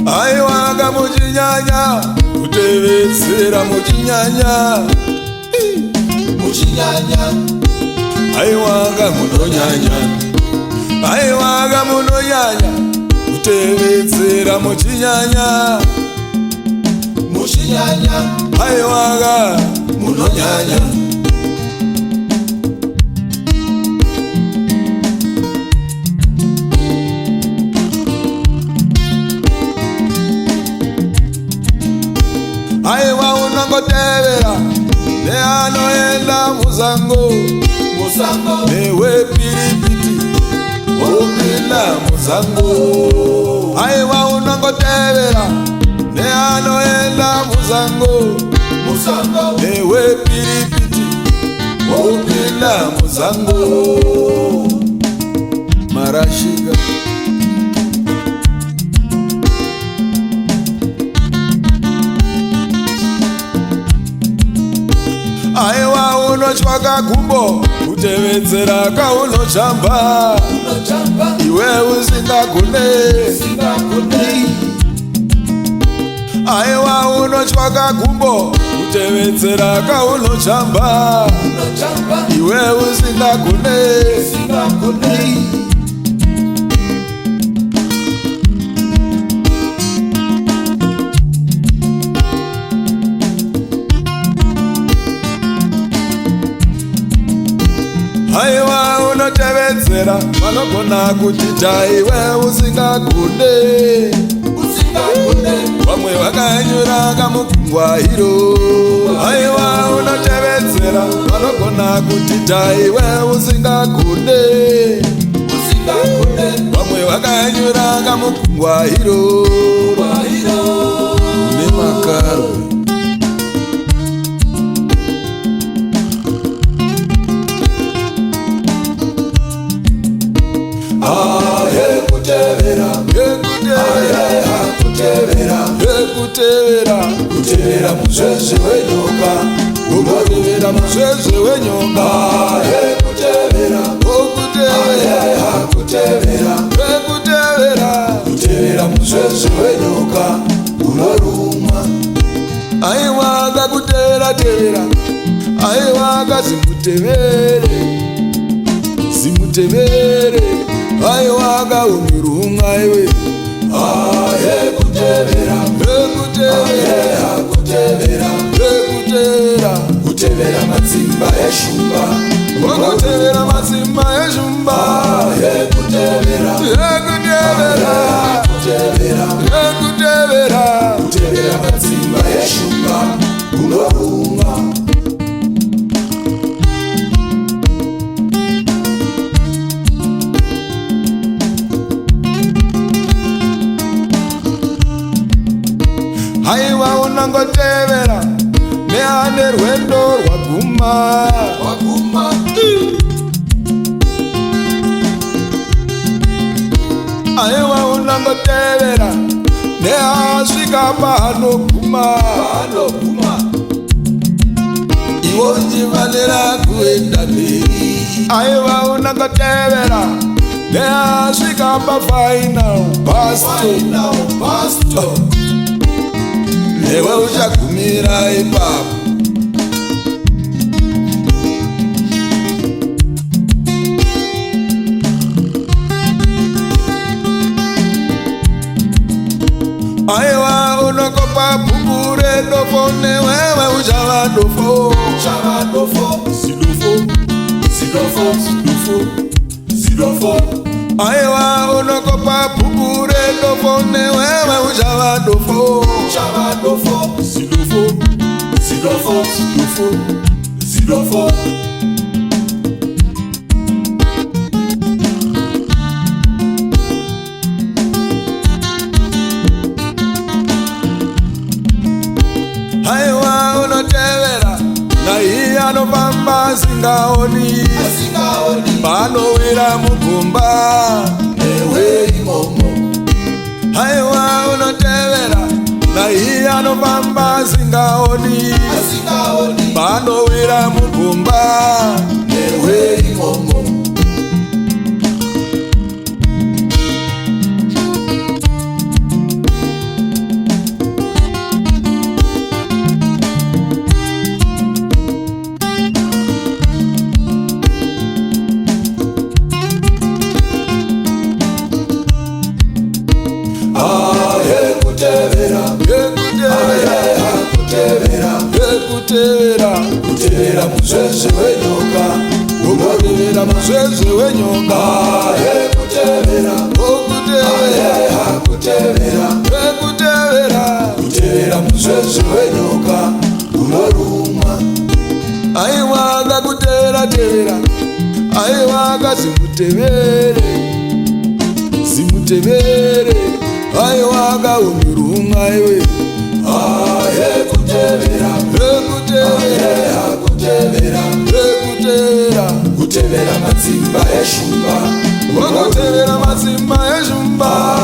Aiwaga muchinyanya, kutevedzera muchinyanya, muchinyanya. Aiwaga munonyanya, aiwaga munonyanya, kutevedzera muchinyanya, muchinyanya. Aiwaga munonyanya. Aiwa unangotevera neanoenda musango, musango. Newe piripiti opinda musango. Aiwa unangotevera neanoenda musango, musango. Newe piripiti opinda musango. Marashika aiwa unotsvaka gumbo kutevedzera kaunochamba, iwe usingagone. Aiwa unotsvaka gumbo kutevedzera kaunochamba, iwe usingagone. Aiwa unotevedzera vanogona kutita iwe usingagone. Vamwe vakanyura kamugungwa iro. Aiwa unotevedzera vanogona kutita iwe usingagone. Vamwe vakanyura kamugungwa iro. Une makaro kutevera muzvezve wenyoka, unotevera muzvezve wenyoka. Kutevera muzvezve wenyoka unoruma. Aiwa kakutevera tevera, aiwa kazimutevere, zimutevere. Aiwa kaunirumwa iwe. Kutevera matsimba eshumba, kutevera matsimba eshumba. Kutevera matsimba eshumba unoruma. Aiwa unangotevera neane rwendo rwaguma. Aiwa unangotevera neasvika paanoguma. Iwo uchifanira kuenda mberi. Aiwa unangotevera neasvika pafinal pasto. Newe uchagumira ipapo. Aiwa unokopa bhubhure dofo, newewe uchava dofo. Zidofo. Aiwa unokopa bhubhure dofo, newewe uchava dofo. Zidofo. Aiwa unotevera naiye anofamba anofamba asingaoni, panowira mugomba newe imomo. Haiwa unotevera naiye anofamba asingaoni, panowira mugomba newe imomo. Kutevera muzeze wenyoka, kutevera muzeze wenyoka, kutevera muzeze wenyoka unoruma. Aiwaga kutevera, aiwaga simutevere, aiwaga uniruma iwe. Kutevera mazimba eshumba, kutevera mazimba eshumba.